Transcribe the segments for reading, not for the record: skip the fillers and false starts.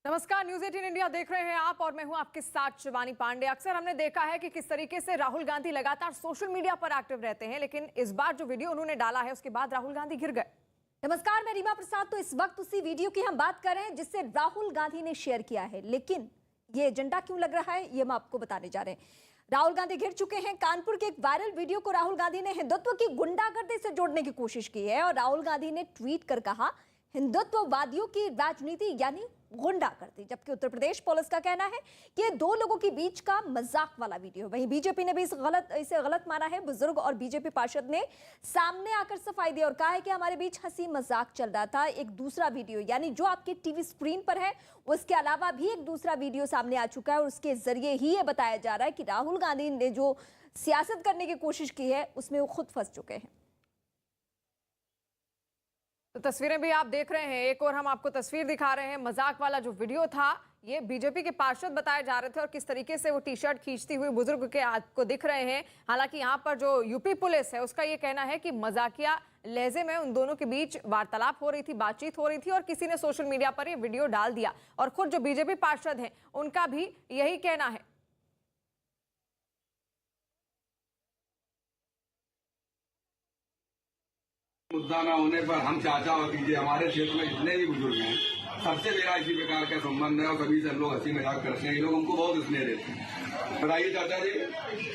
नमस्कार, news 18 India देख रहे हैं आप और मैं हूं आपके साथ शिवानी पांडे। अक्सर हमने देखा है कि किस तरीके से राहुल गांधी लगातार सोशल मीडिया पर एक्टिव रहते हैं, लेकिन इस बार जो वीडियो उन्होंने डाला है उसके बाद राहुल गांधी गिर गए। नमस्कार, मैं रीमा प्रसाद। तो इस वक्त उसी वीडियो की हम बात कर रहे हैं जिससे राहुल गांधी ने शेयर किया है, लेकिन ये एजेंडा क्यों लग रहा है ये हम आपको बताने जा रहे हैं। राहुल गांधी गिर चुके हैं। कानपुर के एक वायरल वीडियो को राहुल गांधी ने हिंदुत्व की गुंडागर्दी से जोड़ने की कोशिश की है और राहुल गांधी ने ट्वीट कर कहा हिंदुत्ववादियों की राजनीति यानी गुंडागर्दी। जबकि उत्तर प्रदेश पुलिस का कहना है कि ये दो लोगों के बीच का मजाक वाला वीडियो। वहीं बीजेपी ने भी इसे गलत माना है। बुजुर्ग और बीजेपी पार्षद ने सामने आकर सफाई दी और कहा है कि हमारे बीच हंसी मजाक चल रहा था। एक दूसरा वीडियो यानी जो आपके टीवी स्क्रीन पर है उसके अलावा भी एक दूसरा वीडियो सामने आ चुका है और उसके जरिए ही ये बताया जा रहा है कि राहुल गांधी ने जो सियासत करने की कोशिश की है उसमें वो खुद फंस चुके हैं। तो तस्वीरें भी आप देख रहे हैं। एक और हम आपको तस्वीर दिखा रहे हैं। मजाक वाला जो वीडियो था ये बीजेपी के पार्षद बताए जा रहे थे और किस तरीके से वो टी शर्ट खींचती हुई बुजुर्ग के आपको दिख रहे हैं। हालांकि यहाँ पर जो यूपी पुलिस है उसका ये कहना है कि मजाकिया लहजे में उन दोनों के बीच वार्तालाप हो रही थी, बातचीत हो रही थी और किसी ने सोशल मीडिया पर ये वीडियो डाल दिया। और खुद जो बीजेपी पार्षद हैं उनका भी यही कहना है। मुद्दा न होने पर हम चाचा भतीजे हमारे क्षेत्र में जितने भी बुजुर्ग हैं सबसे मेरा इसी प्रकार का संबंध है और सभी से हम लोग हंसी मजाक करते हैं। ये लोग हमको बहुत स्नेह देते हैं। बताइए चाचा जी,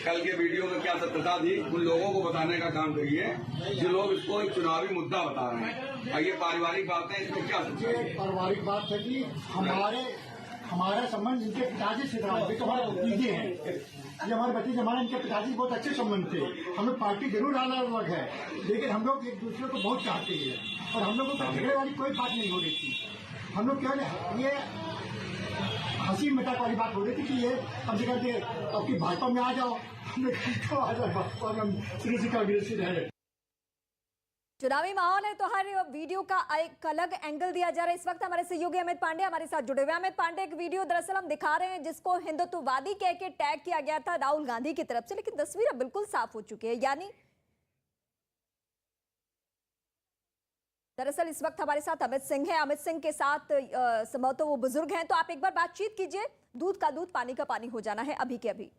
कल के वीडियो में क्या सत्यता थी उन लोगों को बताने का काम करिए जो लोग इसको एक चुनावी मुद्दा बता रहे हैं। और ये पारिवारिक बात है, इसमें क्या सच्चाई है? पारिवारिक बात है कि हमारा संबंध इनके पिताजी से था। ये तो हमारे भतीजे हैं, ये हमारे भतीजे हमारे इनके पिताजी बहुत अच्छे संबंध थे। हम लोग पार्टी जरूर अलग है, लेकिन हम लोग एक दूसरे को बहुत चाहते हैं और हम लोगों को झगड़े वाली कोई बात नहीं हो रही थी। हम लोग क्या ये हंसी मजाक वाली बात हो रही थी कि ये हमसे कहते आपकी भाजपा में आ जाओ। हमने कहा आ जाओ भाजपा में, हम श्री कांग्रेस से रहे। चुनावी माहौल है तो हर वीडियो का एक अलग एंगल दिया जा रहा है। इस वक्त हमारे सहयोगी अमित पांडे हमारे साथ जुड़े हुए हैं। अमित पांडे, एक वीडियो दरअसल हम दिखा रहे हैं जिसको हिंदुत्ववादी कह के टैग किया गया था राहुल गांधी की तरफ से, लेकिन तस्वीर अब बिल्कुल साफ हो चुकी है। यानी दरअसल इस वक्त हमारे साथ अमित सिंह है। अमित सिंह के साथ संभवतः वो बुजुर्ग हैं, तो आप एक बार बातचीत कीजिए। दूध का दूध पानी का पानी हो जाना है अभी के अभी।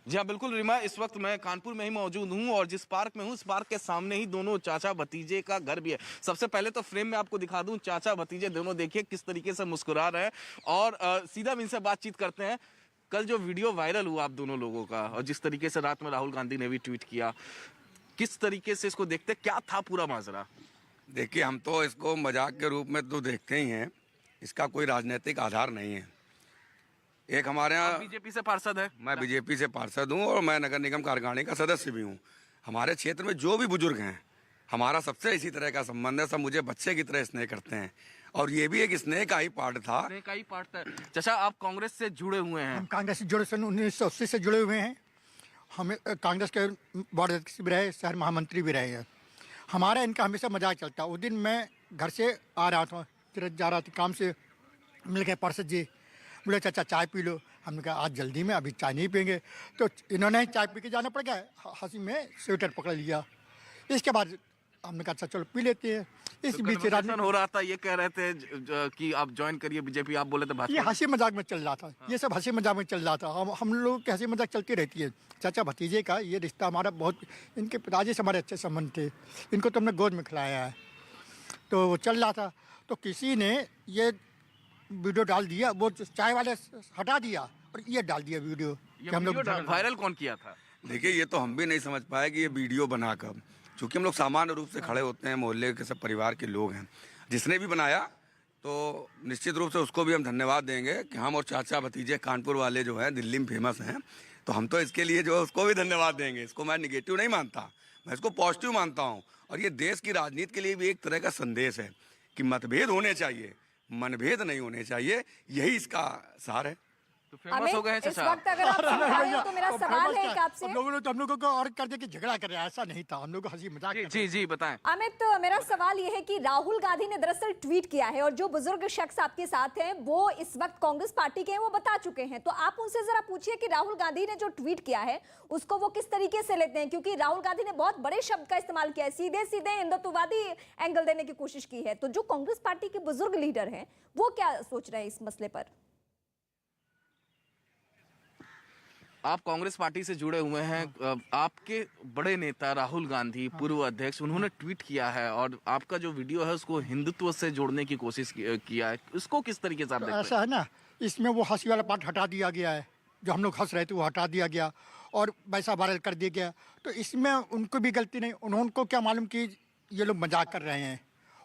जी हाँ, बिल्कुल रीमा, इस वक्त मैं कानपुर में ही मौजूद हूँ और जिस पार्क में हूँ इस पार्क के सामने ही दोनों चाचा भतीजे का घर भी है। सबसे पहले तो फ्रेम में आपको दिखा दूं, चाचा भतीजे दोनों देखिए किस तरीके से मुस्कुरा रहे हैं और सीधा इनसे बातचीत करते हैं। कल जो वीडियो वायरल हुआ आप दोनों लोगों का और जिस तरीके से रात में राहुल गांधी ने भी ट्वीट किया, किस तरीके से इसको देखते, क्या था पूरा माजरा? देखिए, हम तो इसको मजाक के रूप में तो देखते ही हैं, इसका कोई राजनीतिक आधार नहीं है। एक हमारे यहाँ बीजेपी से पार्षद है। मैं बीजेपी से पार्षद हूँ और मैं नगर निगम कार्यकारिणी का सदस्य भी हूँ। हमारे क्षेत्र में जो भी बुजुर्ग हैं हमारा सबसे इसी तरह का संबंध है। सब मुझे बच्चे की तरह स्नेह करते हैं और ये भी एक स्नेह का ही पार्ट था। स्नेह का ही पार्ट था। चाचा, आप कांग्रेस से जुड़े हुए हैं? हम कांग्रेस से जुड़े सन 1980 से जुड़े हुए हैं। हमें कांग्रेस के वार्ड अध्यक्ष भी रहे, शहर महामंत्री भी रहे हैं। हमारा इनका हमेशा मजाक चलता। उस दिन मैं घर से आ रहा था, जा रहा था काम से, मिल गए पार्षद जी, बोले चाचा चाय पी लो। हमने कहा आज जल्दी में अभी चाय नहीं पियेंगे, तो इन्होंने चाय पी के जाना पड़ गया। हंसी में स्वेटर पकड़ लिया। इसके बाद हमने कहा अच्छा चलो पी लेते हैं। इस तो बीच राजनीति हो रहा था, ये कह रहे थे कि आप ज्वाइन करिए बीजेपी, आप बोले थे भाजपा। ये हंसी मजाक में चल रहा था। ये सब हंसी मजाक में चल रहा था। हम लोग की हंसी मजाक चलती रहती है। चाचा भतीजे का ये रिश्ता हमारा बहुत, इनके पिताजी से हमारे अच्छे संबंध थे। इनको तो हमने गोद में खिलाया है, तो वो चल रहा था। तो किसी ने ये वीडियो डाल दिया, वो चाय वाले हटा दिया और ये डाल दिया वीडियो। हम लोग वायरल कौन किया था? देखिए, ये तो हम भी नहीं समझ पाए कि ये वीडियो बना कब, क्योंकि हम लोग सामान्य रूप से खड़े होते हैं, मोहल्ले के सब परिवार के लोग हैं। जिसने भी बनाया तो निश्चित रूप से उसको भी हम धन्यवाद देंगे कि हम और चाचा भतीजे कानपुर वाले जो हैं दिल्ली में फेमस हैं, तो हम तो इसके लिए जो है उसको भी धन्यवाद देंगे। इसको मैं निगेटिव नहीं मानता, मैं इसको पॉजिटिव मानता हूँ। और ये देश की राजनीति के लिए भी एक तरह का संदेश है कि मतभेद होने चाहिए, मनभेद नहीं होने चाहिए। यही इसका सार है। तो फेमस हो गए हैं अमित, इस चाचा। वक्त अगर आप सुन रहे हो तो मेरा सवाल है एक आपसे। हम लोगों ने तो हम लोगों को और कर दिया कि झगड़ा कर रहे हैं, ऐसा नहीं था, हम लोग हंसी मजाक कर रहे जी जी बताएं। अमित, मेरा सवाल यह है कि राहुल गांधी ने दरअसल ट्वीट किया है और जो बुजुर्ग शख्स आपके साथ हैं वो इस वक्त कांग्रेस पार्टी के हैं, वो बता चुके हैं। तो आप उनसे जरा पूछिए कि राहुल गांधी ने जो ट्वीट किया है उसको वो किस तरीके से लेते हैं, क्योंकि राहुल गांधी ने बहुत बड़े शब्द का इस्तेमाल किया है, सीधे सीधे हिंदुत्ववादी एंगल देने की कोशिश की है। तो जो कांग्रेस पार्टी के बुजुर्ग लीडर हैं वो क्या सोच रहे हैं इस मसले पर? आप कांग्रेस पार्टी से जुड़े हुए हैं, आपके बड़े नेता राहुल गांधी पूर्व अध्यक्ष, उन्होंने ट्वीट किया है और आपका जो वीडियो है उसको हिंदुत्व से जोड़ने की कोशिश किया है, उसको किस तरीके से आप देखते हैं? ऐसा है ना, इसमें वो हंसी वाला पार्ट हटा दिया गया है, जो हम लोग हंस रहे थे वो हटा दिया गया और वैसा वायरल कर दिया गया। तो इसमें उनको भी गलती नहीं, उनको क्या मालूम कि ये लोग मजाक कर रहे हैं।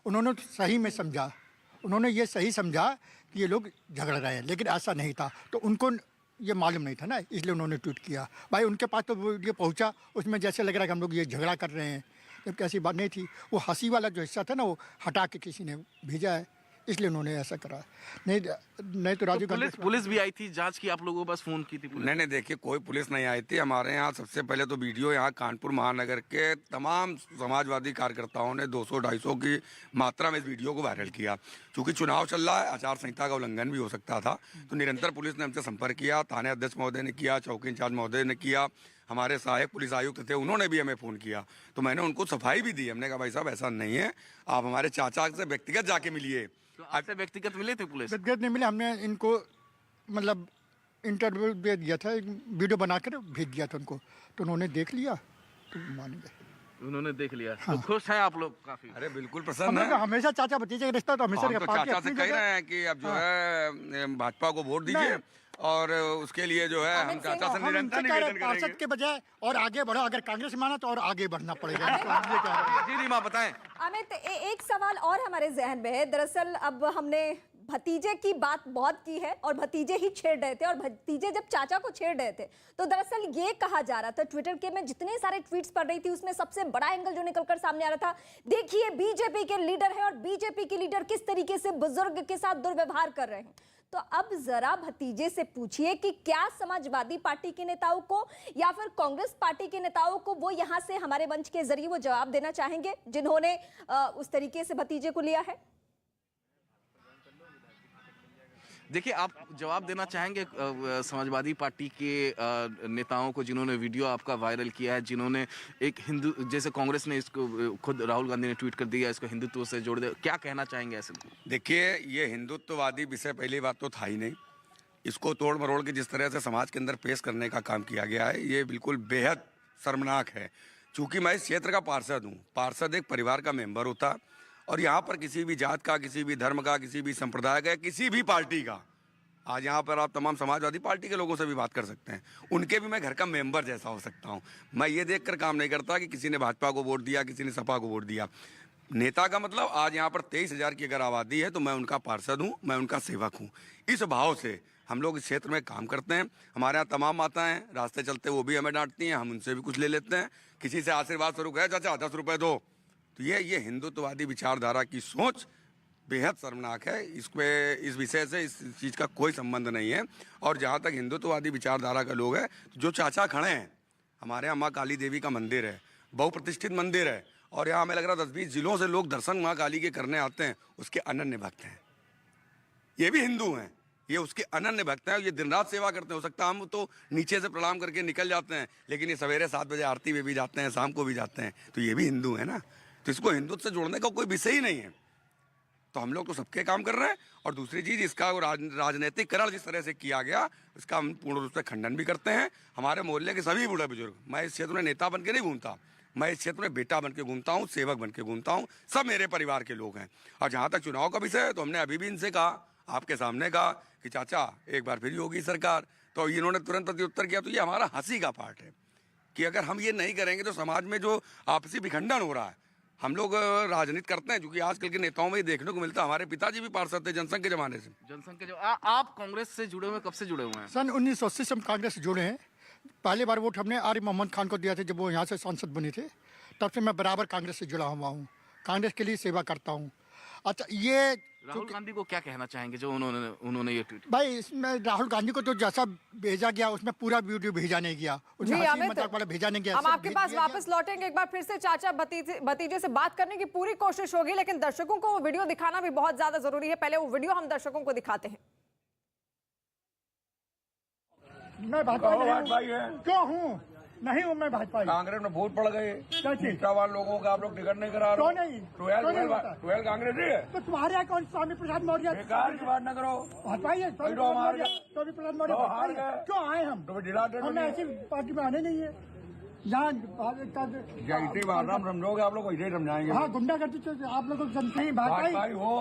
उन्होंने सही में समझा, उन्होंने ये सही समझा कि ये लोग झगड़ रहे हैं, लेकिन ऐसा नहीं था। तो उनको ये मालूम नहीं था ना, इसलिए उन्होंने ट्वीट किया। भाई उनके पास तो वीडियो पहुंचा, उसमें जैसे लग रहा है कि हम लोग ये झगड़ा कर रहे हैं, जबकि ऐसी बात नहीं थी। वो हंसी वाला जो हिस्सा था ना वो हटा के किसी ने भेजा है, इसलिए उन्होंने ऐसा करा। नहीं तो राजीव गांधी पुलिस भी आई थी, जांच की आप लोगों को बस फोन की थी पुलिस? नहीं देखिए, कोई पुलिस नहीं आई थी हमारे यहाँ। सबसे पहले तो वीडियो यहाँ कानपुर महानगर के तमाम समाजवादी कार्यकर्ताओं ने 200-250 की मात्रा में इस वीडियो को वायरल किया। चूंकि चुनाव चल रहा है, आचार संहिता का उल्लंघन भी हो सकता था, तो निरंतर पुलिस ने हमसे संपर्क किया। थाने अध्यक्ष महोदय ने किया, चौकी इंचार्ज महोदय ने किया, हमारे सहायक पुलिस आयुक्त थे उन्होंने भी हमें फ़ोन किया। तो मैंने उनको सफाई भी दी। हमने कहा भाई साहब ऐसा नहीं है, आप हमारे चाचा से व्यक्तिगत जाके मिलिए। तो आपसे व्यक्तिगत मिले थे पुलिस? व्यक्तिगत नहीं मिले, हमने इनको मतलब इंटरव्यू दे दिया था, वीडियो बनाकर भेज दिया था उनको, तो उन्होंने देख लिया तो मान गए। उन्होंने देख लिया। तो खुश हैं आप लोग काफी? अरे बिल्कुल हम प्रसन्न लोग है। का हमेशा चाचा भतीजे का रिश्ता तो हमेशा हम तो पार्टी चाचा से अपनी कह जगह- रहे हैं कि अब जो है भाजपा को वोट दीजिए और उसके लिए जो है हम चाचा से हम निरंतर इनसे कह रहे निवेदन हैं, पार्षद करेंगे। के बजाय और आगे बढ़ो, अगर कांग्रेस माना तो और आगे बढ़ना पड़ेगा। तो हम ये कह रहे हैं। जी रीमा बताएं। अमित, एक सवाल और हमारे जहन में है। दरअसल अब हमने भतीजे की बात बहुत की है और भतीजे ही छेड़ रहे थे, और भतीजे जब चाचा को छेड़ रहे थे तो दरअसल ये कहा जा रहा था, ट्विटर के में जितने सारे ट्वीट्स पढ़ रही थी उसमें सबसे बड़ा एंगल जो निकलकर सामने आ रहा था, देखिए बीजेपी के लीडर हैं और बीजेपी के लीडर किस तरीके से बुजुर्ग के साथ दुर्व्यवहार कर रहे हैं। तो अब जरा भतीजे से पूछिए कि क्या समाजवादी पार्टी के नेताओं को या फिर कांग्रेस पार्टी के नेताओं को वो यहां से हमारे मंच के जरिए वो जवाब देना चाहेंगे जिन्होंने उस तरीके से भतीजे को लिया है। देखिए, आप जवाब देना चाहेंगे समाजवादी पार्टी के नेताओं को जिन्होंने वीडियो आपका वायरल किया है, जिन्होंने एक हिंदू, जैसे कांग्रेस ने इसको, खुद राहुल गांधी ने ट्वीट कर दिया इसको हिंदुत्व से जोड़ दे, क्या कहना चाहेंगे ऐसे में? देखिए, ये हिंदुत्ववादी विषय पहली बात तो था ही नहीं। इसको तोड़ मरोड़ के जिस तरह से समाज के अंदर पेश करने का काम किया गया है, ये बिल्कुल बेहद शर्मनाक है। चूंकि मैं इस क्षेत्र का पार्षद हूँ, पार्षद एक परिवार का मेंबर होता है और यहाँ पर किसी भी जात का, किसी भी धर्म का, किसी भी संप्रदाय का, किसी भी पार्टी का, आज यहाँ पर आप तमाम समाजवादी पार्टी के लोगों से भी बात कर सकते हैं, उनके भी मैं घर का मेंबर जैसा हो सकता हूँ। मैं ये देखकर काम नहीं करता कि किसी ने भाजपा को वोट दिया, किसी ने सपा को वोट दिया। नेता का मतलब, आज यहाँ पर 23,000 की अगर आबादी है तो मैं उनका पार्षद हूँ, मैं उनका सेवक हूँ। इस भाव से हम लोग इस क्षेत्र में काम करते हैं। हमारे यहाँ तमाम माताएं रास्ते चलते वो भी हमें डांटती हैं, हम उनसे भी कुछ ले लेते हैं। किसी से आशीर्वाद स्वरूप है चाचा 10 रुपये दो, तो ये हिंदुत्ववादी विचारधारा की सोच बेहद शर्मनाक है। इस विषय से इस चीज़ का कोई संबंध नहीं है। और जहाँ तक हिंदुत्ववादी विचारधारा का लोग हैं, जो चाचा खड़े हैं, हमारे यहाँ माँ काली देवी का मंदिर है, बहुप्रतिष्ठित मंदिर है, और यहाँ हमें लग रहा 10-20 जिलों से लोग दर्शन माँ काली के करने आते हैं, उसके अनन्य भक्त हैं। ये भी हिंदू हैं, ये उसके अनन्य भक्त हैं, ये दिन रात सेवा करते हैं। हो सकता है हम तो नीचे से प्रणाम करके निकल जाते हैं, लेकिन ये सवेरे 7 बजे आरती में भी जाते हैं, शाम को भी जाते हैं, तो ये भी हिंदू है ना। तो इसको हिंदुत्व से जोड़ने का कोई विषय ही नहीं है। तो हम लोग तो सबके काम कर रहे हैं। और दूसरी चीज़, इसका राजनीतिकरण जिस तरह से किया गया, इसका हम पूर्ण रूप से खंडन भी करते हैं। हमारे मोहल्ले के सभी बूढ़े बुजुर्ग, मैं इस क्षेत्र में नेता बन के नहीं घूमता, मैं इस क्षेत्र में बेटा बन के घूमता हूँ, सेवक बन के घूमता हूँ, सब मेरे परिवार के लोग हैं। और जहाँ तक चुनाव का विषय है, तो हमने अभी भी इनसे कहा, आपके सामने कहा कि चाचा एक बार फिर होगी सरकार, तो इन्होंने तुरंत प्रत्युत्तर किया। तो ये हमारा हंसी का पार्ट है कि अगर हम ये नहीं करेंगे तो समाज में जो आपसी विखंडन हो रहा है, हम लोग राजनीति करते हैं, क्योंकि आजकल के नेताओं में देखने को मिलता है। हमारे पिताजी भी पार्षद थे जनसंघ के जमाने से। जनसंघ के जो आप कांग्रेस से जुड़े हुए, कब से जुड़े हुए हैं? सन 1980 से हम कांग्रेस से जुड़े हैं। पहली बार वोट हमने आरिफ मोहम्मद खान को दिया था जब वो यहाँ से सांसद बने थे, तब से मैं बराबर कांग्रेस से जुड़ा हुआ हूँ, कांग्रेस के लिए सेवा करता हूँ। अच्छा, ये राहुल गांधी को क्या कहना चाहेंगे जो उन्होंने ये ट्वीट? भाई इसमें राहुल गांधी को तो जैसा भेजा गया उसमें पूरा वीडियो भेजा नहीं गया, उसमें जी, हंसी अमित, मजाक वाला भेजा नहीं गया। हम सिर्फ आपके भेज पास दिया गया। वापस लौटेंगे, एक बार फिर से चाचा भतीजे से बात करने की पूरी कोशिश होगी, लेकिन दर्शकों को वो वीडियो दिखाना भी बहुत ज्यादा जरूरी है। पहले वो वीडियो हम दर्शकों को दिखाते हैं। मैं भाजपा क्यों हूँ? नहीं हूँ मैं भाजपा। कांग्रेस में वोट पड़ गए, क्या चीज? निष्ठावान लोगों का आप लोग टिकट नहीं करा क्यों रहे। नहीं? ट्वेल्व कांग्रेस ही है। तो तुम्हारे यहाँ कौन स्वामी प्रसाद मौर्य बेकार की बात न करो। भाजपा ही है। भाई तो हमारे स्वामी प्रसाद मौर्य तो भाजपा हार ही है। गए। क्यों आए हम? तो डिलाटेड हमें ऐसी पार्टी में आने नहीं है जहाँ जैसे बात हम समझोगे आप लोग वैसे ही समझाएंगे। हाँ गुंडागर्दी तो आप लोग जनता ही भाजपा भाई हो,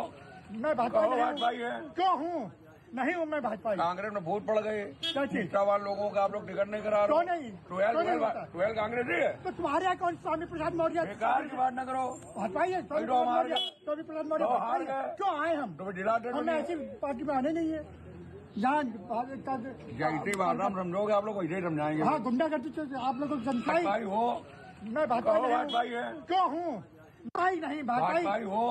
मैं भाजपा भाजपा ही है। क्यों हूँ? नहीं हूँ मैं भाजपा। कांग्रेस में वोट पड़ गए, क्या चीज? निष्ठावान लोगों का आप लोग टिकट नहीं करा क्यों रहे। नहीं? ट्वेल्व कांग्रेस ही है। तो तुम्हारे यहाँ कौन स्वामी प्रसाद मौर्य बेकार की बात न करो। भाजपा ही है। भाई तो हमारे स्वामी प्रसाद मौर्य तो भाजपा हार ही है। गए। क्यों आए हम? तो डिलाटेड हमें ऐसी पार्टी में आने नहीं है जहाँ जैसे बात हम समझोगे आप लोग वैसे ही समझाएंगे। हाँ गुंडागर्दी तो आप लोग जनता ही भाई हो, मैं भाजपा भाजपा ही है। क्यों हूँ? भाई नहीं भाजपा ही हो,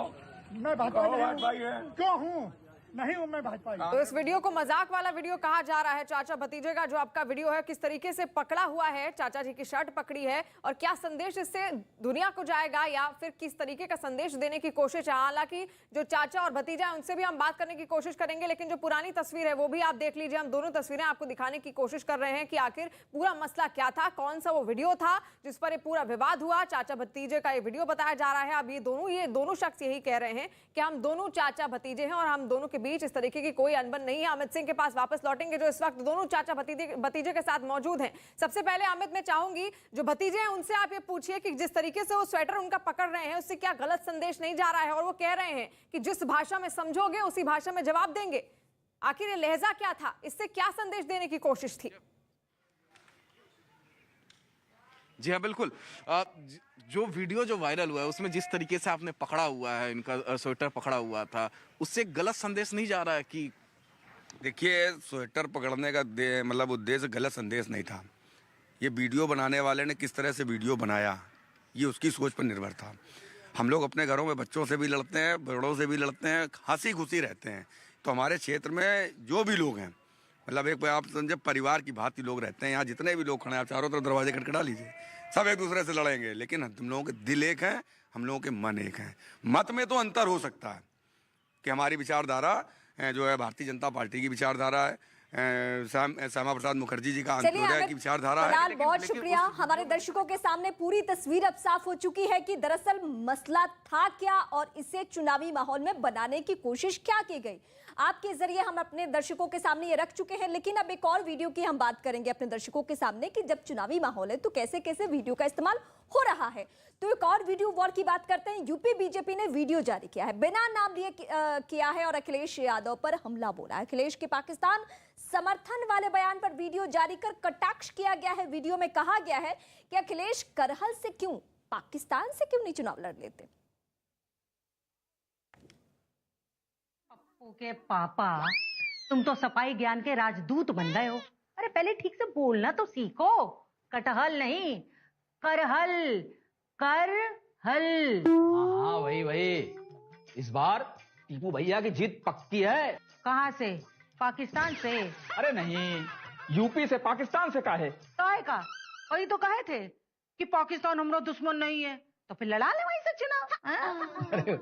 मैं भाजपा भाजपा ही है। क्यों हूँ? नहीं हूँ मैं भाजपा। तो इस वीडियो को मजाक वाला वीडियो कहा जा रहा है। चाचा भतीजे का जो आपका वीडियो है, किस तरीके से पकड़ा हुआ है, चाचा जी की शर्ट पकड़ी है, और क्या संदेश इससे दुनिया को जाएगा, या फिर किस तरीके का संदेश देने की कोशिश है। हालांकि जो चाचा और भतीजा है उनसे भी हम बात करने की कोशिश करेंगे, लेकिन जो पुरानी तस्वीर है वो भी आप देख लीजिए। हम दोनों तस्वीरें आपको दिखाने की कोशिश कर रहे हैं कि आखिर पूरा मसला क्या था, कौन सा वो वीडियो था जिस पर ये पूरा विवाद हुआ। चाचा भतीजे का ये वीडियो बताया जा रहा है। अब ये दोनों शख्स यही कह रहे हैं कि हम दोनों चाचा भतीजे हैं और हम दोनों के बीच इस तरीके की कोई अनबन नहीं है। अमित सिंह के पास वापस लौटेंगे जो इस वक्त दोनों चाचा भतीजे के साथ मौजूद हैं। सबसे पहले अमित, मैं चाहूंगी जो भतीजे हैं उनसे आप ये पूछिए कि जिस तरीके से वो स्वेटर उनका पकड़ रहे हैं उससे क्या गलत संदेश नहीं जा रहा है, और वो कह रहे हैं कि जिस भाषा में समझोगे उसी भाषा में जवाब देंगे। आखिर ये लहजा क्या था, इससे क्या संदेश देने की कोशिश थी? जी हाँ, बिल्कुल। जो वीडियो जो वायरल हुआ है उसमें जिस तरीके से आपने पकड़ा हुआ है, इनका स्वेटर पकड़ा हुआ था, उससे गलत संदेश नहीं जा रहा है कि? देखिए, स्वेटर पकड़ने का मतलब उद्देश्य गलत संदेश नहीं था। ये वीडियो बनाने वाले ने किस तरह से वीडियो बनाया ये उसकी सोच पर निर्भर था। हम लोग अपने घरों में बच्चों से भी लड़ते हैं, बड़ों से भी लड़ते हैं, हंसी खुशी रहते हैं। तो हमारे क्षेत्र में जो भी लोग हैं, मतलब एक आप समझे परिवार की भांति लोग रहते हैं। यहाँ जितने भी लोग खड़े हैं, आप चारों तरफ दरवाजे खटखटा लीजिए, सब एक दूसरे से लड़ेंगे, लेकिन हम लोगों के दिल एक हैं, हम लोगों के मन एक हैं। मत में तो अंतर हो सकता है कि हमारी विचारधारा जो है भारतीय जनता पार्टी की विचारधारा है, श्यामा प्रसाद मुखर्जी जी का अंत्योदय की विचारधारा है। बहुत शुक्रिया। हमारे दर्शकों के सामने पूरी तस्वीर अब साफ हो चुकी है कि दरअसल मसला था क्या और इसे चुनावी माहौल में बनाने की कोशिश क्या की गई। आपके जरिए हम अपने दर्शकों के सामने ये रख चुके हैं, लेकिन अब एक और वीडियो की हम बात करेंगे अपने दर्शकों के सामने कि जब चुनावी माहौल है तो कैसे कैसे वीडियो का इस्तेमाल हो रहा है। तो एक और वीडियो वॉर की बात करते हैं। यूपी बीजेपी ने वीडियो जारी किया है, बिना नाम लिए किया है और अखिलेश यादव पर हमला बोला है। अखिलेश के पाकिस्तान समर्थन वाले बयान पर वीडियो जारी कर कटाक्ष किया गया है। वीडियो में कहा गया है कि अखिलेश करहल से क्यों, पाकिस्तान से क्यों नहीं चुनाव लड़ लेते। पप्पू के पापा, तुम तो सफाई ज्ञान के राजदूत बन गए हो। अरे पहले ठीक से बोलना तो सीखो। कटहल नहीं, करहल, करहल। हाँ वही। इस बार टीपू भैया की जीत पक्की है। कहाँ से? पाकिस्तान से? अरे नहीं, यूपी से। पाकिस्तान से काहे? काहे का? वही तो कहे थे कि पाकिस्तान हमारा दुश्मन नहीं है, तो फिर लड़ा ले वहीं से चुनाव। अरे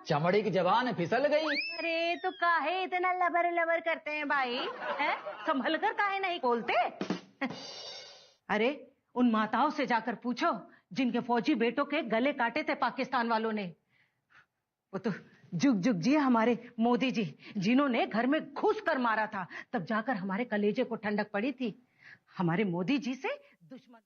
चमड़ी की जबान फिसल गई। अरे तो काहे इतना लबर लबर करते हैं भाई, हैं? संभल कर काहे नहीं बोलते? अरे उन माताओं से जाकर पूछो जिनके फौजी बेटों के गले काटे थे पाकिस्तान वालों ने। वो तो जुग जुग जी हमारे मोदी जी, जिन्होंने घर में घुस कर मारा था, तब जाकर हमारे कलेजे को ठंडक पड़ी थी। हमारे मोदी जी से दुश्मन।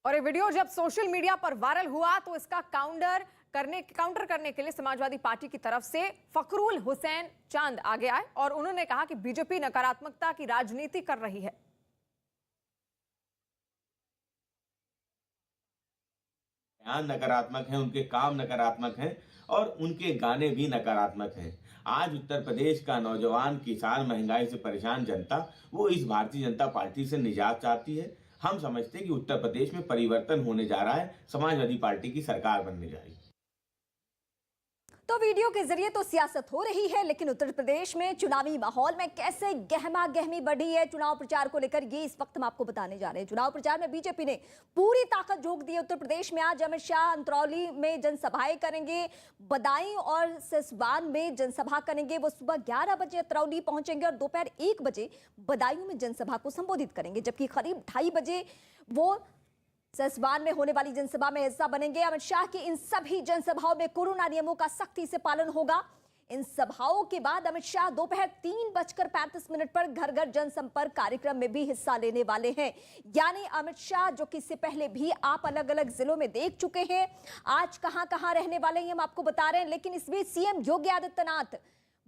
और ये वीडियो जब सोशल मीडिया पर वायरल हुआ तो इसका काउंटर करने के लिए समाजवादी पार्टी की तरफ से फखरुल हुसैन चांद आगे आए और उन्होंने कहा कि बीजेपी नकारात्मकता की राजनीति कर रही है। बयान नकारात्मक है, उनके काम नकारात्मक हैं और उनके गाने भी नकारात्मक हैं। आज उत्तर प्रदेश का नौजवान, किसान, महंगाई से परेशान जनता, वो इस भारतीय जनता पार्टी से निजात चाहती है। हम समझते हैं कि उत्तर प्रदेश में परिवर्तन होने जा रहा है, समाजवादी पार्टी की सरकार बनने जा रही है। तो वीडियो के जरिए तो सियासत हो रही है, लेकिन उत्तर प्रदेश में चुनावी माहौल में कैसे गहमा गहमी बढ़ी है चुनाव प्रचार को लेकर, ये इस वक्त हम आपको बताने जा रहे हैं। चुनाव प्रचार में बीजेपी ने पूरी ताकत झोंक दी है। उत्तर प्रदेश में आज अमित शाह अंतरौली में जनसभाएं करेंगे, बदायूं और सिसवान में जनसभा करेंगे। वो सुबह 11 बजे अंतरौली पहुंचेंगे और दोपहर 1 बजे बदायूं में जनसभा को संबोधित करेंगे, जबकि करीब 2:30 बजे वो सिसवान में होने वाली जनसभा में हिस्सा बनेंगे। अमित शाह की इन सभी जनसभाओं में कोरोना नियमों का सख्ती से पालन होगा। इन सभाओं के बाद अमित शाह दोपहर 3:35 पर घर घर जनसंपर्क कार्यक्रम में भी हिस्सा लेने वाले हैं। यानी अमित शाह, जो कि इससे पहले भी आप अलग अलग जिलों में देख चुके हैं, आज कहां कहां रहने वाले हैं हम आपको बता रहे हैं। लेकिन इस बीच सीएम योगी आदित्यनाथ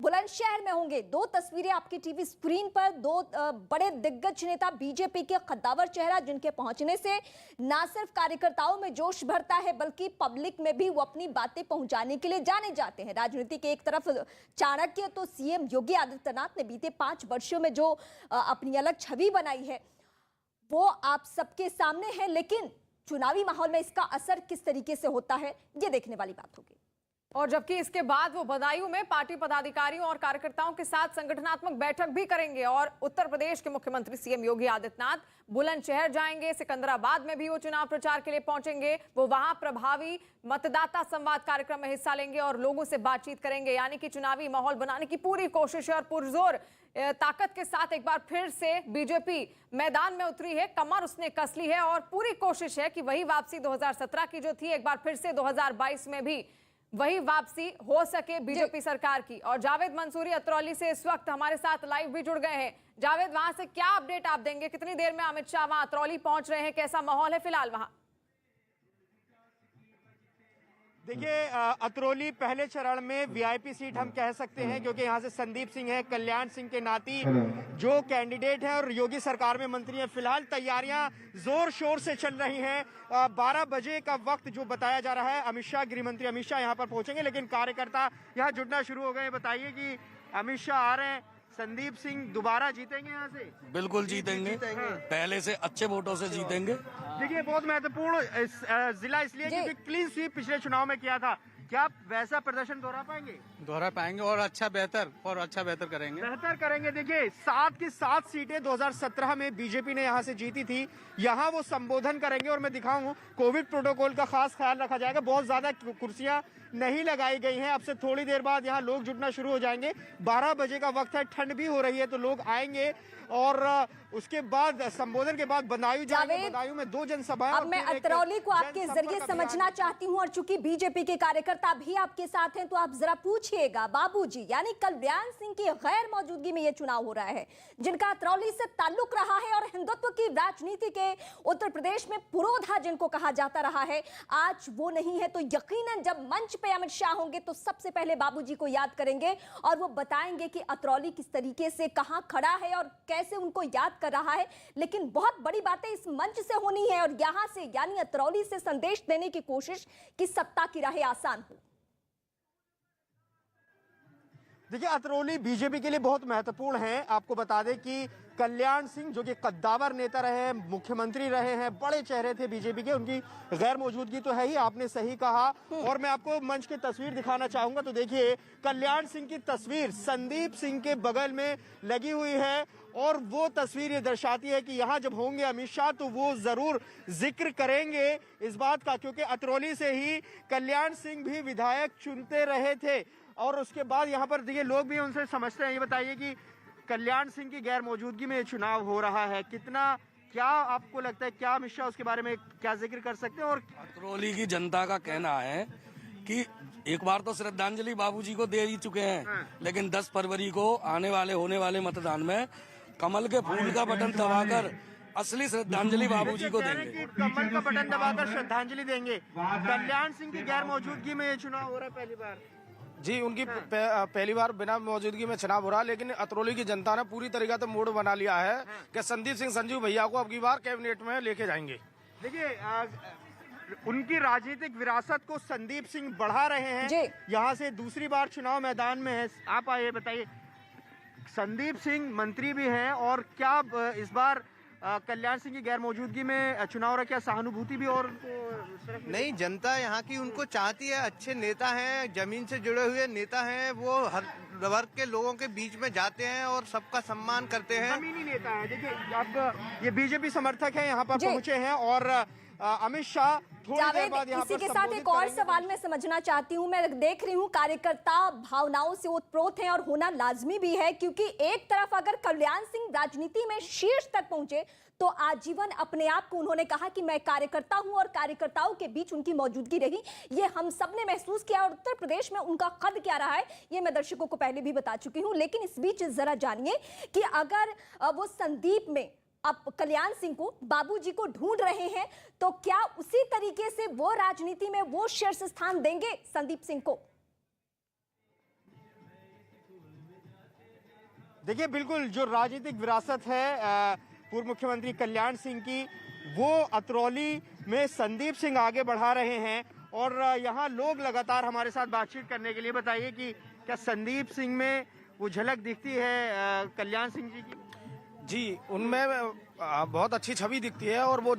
बुलंदशहर में होंगे। 2 तस्वीरें आपकी टीवी स्क्रीन पर, 2 बड़े दिग्गज नेता बीजेपी के कद्दावर चेहरा, जिनके पहुंचने से ना सिर्फ कार्यकर्ताओं में जोश भरता है बल्कि पब्लिक में भी वो अपनी बातें पहुंचाने के लिए जाने जाते हैं। राजनीति के एक तरफ चाणक्य तो सीएम योगी आदित्यनाथ ने बीते 5 वर्षों में जो अपनी अलग छवि बनाई है वो आप सबके सामने है, लेकिन चुनावी माहौल में इसका असर किस तरीके से होता है ये देखने वाली बात होगी। और जबकि इसके बाद वो बदायूं में पार्टी पदाधिकारियों और कार्यकर्ताओं के साथ संगठनात्मक बैठक भी करेंगे। और उत्तर प्रदेश के मुख्यमंत्री सीएम योगी आदित्यनाथ बुलंदशहर जाएंगे, सिकंदराबाद में भी वो चुनाव प्रचार के लिए पहुंचेंगे। वो वहां प्रभावी मतदाता संवाद कार्यक्रम में हिस्सा लेंगे और लोगों से बातचीत करेंगे। यानी कि चुनावी माहौल बनाने की पूरी कोशिश है और पुरजोर ताकत के साथ एक बार फिर से बीजेपी मैदान में उतरी है। कमर उसने कस ली है और पूरी कोशिश है कि वही वापसी 2017 की जो थी, एक बार फिर से 2022 में भी वही वापसी हो सके बीजेपी सरकार की। और जावेद मंसूरी अतरौली से इस वक्त हमारे साथ लाइव भी जुड़ गए हैं। जावेद, वहां से क्या अपडेट आप देंगे? कितनी देर में अमित शाह वहां अतरौली पहुंच रहे हैं? कैसा माहौल है फिलहाल वहां? देखिए, अतरौली पहले चरण में वीआईपी सीट हम कह सकते हैं, क्योंकि यहाँ से संदीप सिंह है, कल्याण सिंह के नाती जो कैंडिडेट है और योगी सरकार में मंत्री है। फिलहाल तैयारियां जोर शोर से चल रही हैं। 12 बजे का वक्त जो बताया जा रहा है, अमित शाह, गृह मंत्री अमित शाह यहाँ पर पहुंचेंगे, लेकिन कार्यकर्ता यहाँ जुटना शुरू हो गए। बताइए कि अमित शाह आ रहे हैं, संदीप सिंह दोबारा जीतेंगे यहाँ से? बिल्कुल जीतेंगे, पहले से अच्छे वोटों से जीतेंगे। देखिए, बहुत महत्वपूर्ण जिला इसलिए क्योंकि क्लीन स्वीप पिछले चुनाव में किया था। क्या आप वैसा प्रदर्शन दोहरा पाएंगे? दोहरा पाएंगे और अच्छा बेहतर करेंगे। देखिए, 7 की 7 सीटें 2017 में बीजेपी ने यहाँ से जीती थी। यहाँ वो संबोधन करेंगे और मैं दिखाऊं, कोविड प्रोटोकॉल का खास ख्याल रखा जाएगा। बहुत ज्यादा कुर्सियां नहीं लगाई गई हैं। अब से थोड़ी देर बाद यहाँ लोग जुटना शुरू हो जाएंगे। 12 बजे का वक्त है, ठंड भी हो रही है, तो लोग आएंगे और उसके बाद संबोधन के बाद बदायूं जाएंगे। बदायूं में 2 जनसभाएं। अब मैं अतरौली को आपके जरिए समझना चाहती हूं, और चूंकि बीजेपी के कार्यकर्ता भी आपके साथ हैं तो आप जरा पूछिएगा, बाबूजी यानी कल्याण सिंह की गैर मौजूदगी में यह चुनाव हो रहा है, जिनका अतरौली से ताल्लुक रहा है और हिंदुत्व की राजनीति के उत्तर प्रदेश में पुरोधा जिनको कहा जाता रहा है, आज वो नहीं है। तो यकीनन जब मंच पे अमित शाह होंगे तो सबसे पहले बाबूजी को याद करेंगे और वो बताएंगे कि अतरौली किस तरीके से कहां खड़ा है और कैसे उनको याद कर रहा है। लेकिन बहुत बड़ी बातें इस मंच से होनी है और यहां से यानी अतरौली से संदेश देने की कोशिश कि सत्ता की राहें आसान हो। देखिए, अतरौली बीजेपी के लिए बहुत महत्वपूर्ण है। आपको बता दें कि कल्याण सिंह, जो कि कद्दावर नेता रहे हैं, मुख्यमंत्री रहे हैं, बड़े चेहरे थे बीजेपी के, उनकी गैर मौजूदगी तो है ही, आपने सही कहा। और मैं आपको मंच की तस्वीर दिखाना चाहूंगा। तो देखिए, कल्याण सिंह की तस्वीर संदीप सिंह के बगल में लगी हुई है और वो तस्वीर ये दर्शाती है कि यहाँ जब होंगे अमित शाह तो वो जरूर जिक्र करेंगे इस बात का, क्योंकि अतरौली से ही कल्याण सिंह भी विधायक चुनते रहे थे। और उसके बाद यहाँ पर देखिए लोग भी उनसे समझते हैं। ये बताइए कि कल्याण सिंह की गैर मौजूदगी में चुनाव हो रहा है, क्या आपको लगता है, क्या अमित शाह उसके बारे में क्या जिक्र कर सकते हैं? और अतरौली की जनता का कहना है कि एक बार तो श्रद्धांजलि बाबूजी को दे ही चुके हैं, लेकिन 10 फरवरी को होने वाले मतदान में कमल के फूल का बटन दबाकर असली श्रद्धांजलि बाबूजी को देंगे। कमल का बटन दबाकर श्रद्धांजलि देंगे। कल्याण सिंह की गैर मौजूदगी में ये चुनाव हो रहा है पहली बार। जी, उनकी पहली बार बिना मौजूदगी में चुनाव हो रहा है, लेकिन अतरौली की जनता ने पूरी तरीके से मूड बना लिया है कि संदीप सिंह संजीव भैया को अब की बार कैबिनेट में लेके जाएंगे। देखिए, उनकी राजनीतिक विरासत को संदीप सिंह बढ़ा रहे हैं। यहाँ से दूसरी बार चुनाव मैदान में है। आप आइए, बताइए, संदीप सिंह मंत्री भी हैं और क्या इस बार कल्याण सिंह की गैर मौजूदगी में चुनाव रहा, क्या सहानुभूति भी और नहीं, जनता यहाँ की उनको चाहती है। अच्छे नेता हैं, जमीन से जुड़े हुए नेता हैं, वो हर वर्ग के लोगों के बीच में जाते हैं और सबका सम्मान करते हैं। जमीनी नेता है। देखिए आप ये बीजेपी समर्थक हैं, यहाँ पर पहुंचे हैं और अमित शाह थोड़ी देर बाद यहाँ पर इसी के साथ एक और सवाल मैं समझना चाहती हूँ। मैं देख रही हूँ कार्यकर्ता भावनाओं से ओतप्रोत हैं और होना लाजमी भी है, क्योंकि एक तरफ अगर कल्याण सिंह राजनीति में शीर्ष तक पहुंचे तो आजीवन अपने आप को उन्होंने कहा कि मैं कार्यकर्ता हूं और कार्यकर्ताओं के बीच उनकी मौजूदगी रही, ये हम सब ने महसूस किया। और उत्तर प्रदेश में उनका कद क्या रहा है ये मैं दर्शकों को पहले भी बता चुकी हूं। लेकिन इस बीच जरा जानिए कि अगर वो संदीप में अब कल्याण सिंह को, बाबूजी को ढूंढ रहे हैं, तो क्या उसी तरीके से वो राजनीति में वो शीर्ष स्थान देंगे संदीप सिंह को? देखिए, बिल्कुल जो राजनीतिक विरासत है पूर्व मुख्यमंत्री कल्याण सिंह की, वो अतरौली में संदीप सिंह आगे बढ़ा रहे हैं। और यहाँ लोग लगातार हमारे साथ बातचीत करने के लिए, बताइए कि क्या संदीप सिंह में वो झलक दिखती है कल्याण सिंह जी की? जी, उनमें बहुत अच्छी छवि दिखती है और वो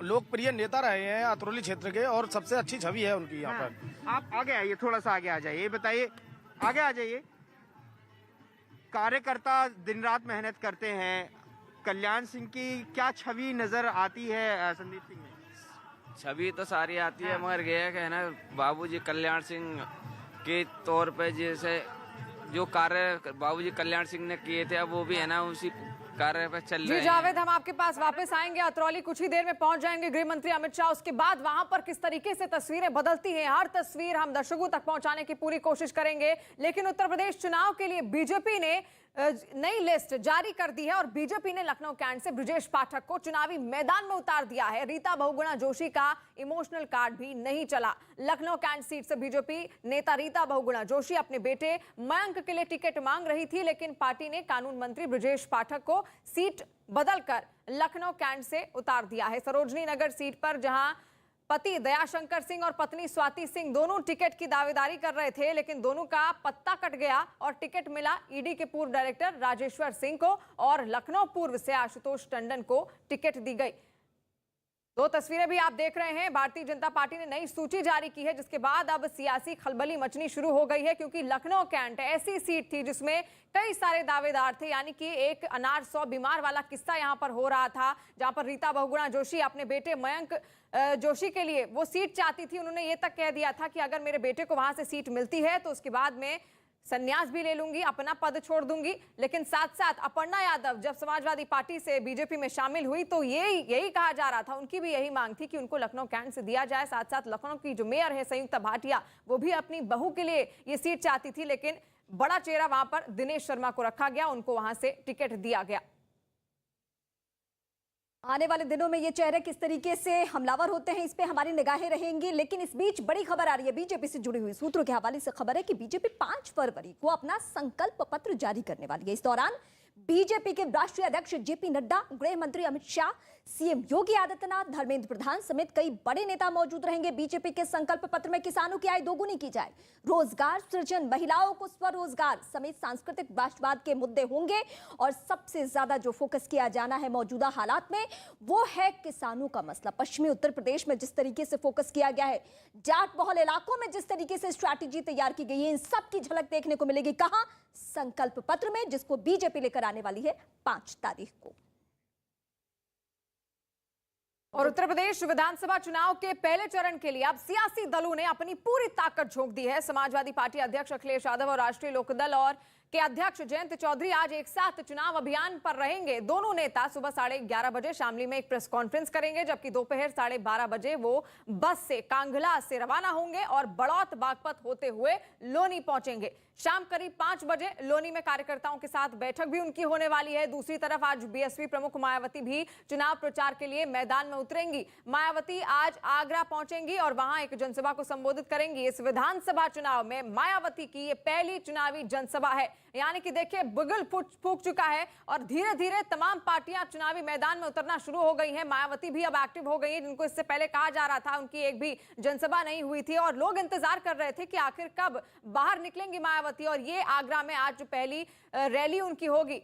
लोकप्रिय नेता रहे हैं अतरौली क्षेत्र के, और सबसे अच्छी छवि है उनकी यहाँ पर। आप आगे आइए, थोड़ा सा आगे आ जाइए, बताइए, आगे आ जाइए। कार्यकर्ता दिन रात मेहनत करते हैं, कल्याण सिंह की क्या छवि नजर आती है संदीप सिंह में? छवि तो सारी आती है, मगर ये है ना, बाबूजी कल्याण सिंह के तौर पे जैसे जो कार्य बाबूजी कल्याण सिंह ने किए थे, अब वो भी है ना उसी कार्य पे चल रहे हैं। जी जावेद, हम आपके पास वापस आएंगे। अतरौली कुछ ही देर में पहुंच जाएंगे गृह मंत्री अमित शाह। उसके बाद वहां पर किस तरीके से तस्वीरें बदलती हैं, हर तस्वीर हम दर्शकों तक पहुंचाने की पूरी कोशिश करेंगे। लेकिन उत्तर प्रदेश चुनाव के लिए बीजेपी ने नई लिस्ट जारी कर दी है और बीजेपी ने लखनऊ कैंट से ब्रजेश पाठक को चुनावी मैदान में उतार दिया है। रीता बहुगुणा जोशी का इमोशनल कार्ड भी नहीं चला। लखनऊ कैंट सीट से बीजेपी नेता रीता बहुगुणा जोशी अपने बेटे मयंक के लिए टिकट मांग रही थी, लेकिन पार्टी ने कानून मंत्री ब्रजेश पाठक को सीट बदलकर लखनऊ कैंट से उतार दिया है। सरोजनी नगर सीट पर जहां पति दयाशंकर सिंह और पत्नी स्वाति सिंह दोनों टिकट की दावेदारी कर रहे थे, लेकिन दोनों का पत्ता कट गया और टिकट मिला ईडी के पूर्व डायरेक्टर राजेश्वर सिंह को, और लखनऊ पूर्व से आशुतोष टंडन को टिकट दी गई। दो तस्वीरें भी आप देख रहे हैं। भारतीय जनता पार्टी ने नई सूची जारी की है, जिसके बाद अब सियासी खलबली मचनी शुरू हो गई है, क्योंकि लखनऊ कैंट ऐसी सीट थी जिसमें कई सारे दावेदार थे। यानी कि एक अनार 100 बीमार वाला किस्सा यहां पर हो रहा था, जहां पर रीता बहुगुणा जोशी अपने बेटे मयंक जोशी के लिए वो सीट चाहती थी। उन्होंने ये तक कह दिया था कि अगर मेरे बेटे को वहां से सीट मिलती है तो उसके बाद में संन्यास भी ले लूंगी, अपना पद छोड़ दूंगी। लेकिन साथ साथ अपर्णा यादव जब समाजवादी पार्टी से बीजेपी में शामिल हुई तो यही कहा जा रहा था, उनकी भी यही मांग थी कि उनको लखनऊ कैंट से दिया जाए। साथ साथ लखनऊ की जो मेयर है संयुक्ता भाटिया, वो भी अपनी बहू के लिए ये सीट चाहती थी, लेकिन बड़ा चेहरा वहां पर दिनेश शर्मा को रखा गया, उनको वहां से टिकट दिया गया। आने वाले दिनों में ये चेहरे किस तरीके से हमलावर होते हैं, इस पे हमारी निगाहें रहेंगी। लेकिन इस बीच बड़ी खबर आ रही है, बीजेपी से जुड़ी हुई सूत्रों के हवाले से खबर है कि बीजेपी 5 फरवरी को अपना संकल्प पत्र जारी करने वाली है। इस दौरान बीजेपी के राष्ट्रीय अध्यक्ष जेपी नड्डा, गृह मंत्री अमित शाह, सीएम योगी आदित्यनाथ, धर्मेंद्र प्रधान समेत कई बड़े नेता मौजूद रहेंगे। बीजेपी के संकल्प पत्र में किसानों की आय दोगुनी की जाए, रोजगार सृजन, महिलाओं को स्वरोजगार समेत सांस्कृतिक राष्ट्रवाद के मुद्दे होंगे। और सबसे ज्यादा जो फोकस किया जाना है मौजूदा हालात में, वो है किसानों का मसला। पश्चिमी उत्तर प्रदेश में जिस तरीके से फोकस किया गया है, जाट बहुल इलाकों में जिस तरीके से स्ट्रैटेजी तैयार की गई है, इन सब की झलक देखने को मिलेगी कहां? संकल्प पत्र में, जिसको बीजेपी लेकर आने वाली है 5 तारीख को। और उत्तर प्रदेश विधानसभा चुनाव के पहले चरण के लिए अब सियासी दलों ने अपनी पूरी ताकत झोंक दी है। समाजवादी पार्टी अध्यक्ष अखिलेश यादव और राष्ट्रीय लोकदल और के अध्यक्ष जयंत चौधरी आज एक साथ चुनाव अभियान पर रहेंगे। दोनों नेता सुबह 11:30 बजे शामली में एक प्रेस कॉन्फ्रेंस करेंगे, जबकि दोपहर 12:30 बजे वो बस से कांगला से रवाना होंगे और बड़ौत बागपत होते हुए लोनी पहुंचेंगे। शाम करीब 5 बजे लोनी में कार्यकर्ताओं के साथ बैठक भी उनकी होने वाली है। दूसरी तरफ आज बीएसपी प्रमुख मायावती भी चुनाव प्रचार के लिए मैदान में उतरेंगी। मायावती आज आगरा पहुंचेंगी और वहां एक जनसभा को संबोधित करेंगी। इस विधानसभा चुनाव में मायावती की ये पहली चुनावी जनसभा है। यानी कि देखिए, बुगल फूंक चुका है और धीरे धीरे तमाम पार्टियां चुनावी मैदान में उतरना शुरू हो गई हैं। मायावती भी अब एक्टिव हो गई है, जिनको इससे पहले कहा जा रहा था उनकी एक भी जनसभा नहीं हुई थी और लोग इंतजार कर रहे थे कि आखिर कब बाहर निकलेंगी मायावती। और ये आगरा में आज जो पहली रैली उनकी होगी।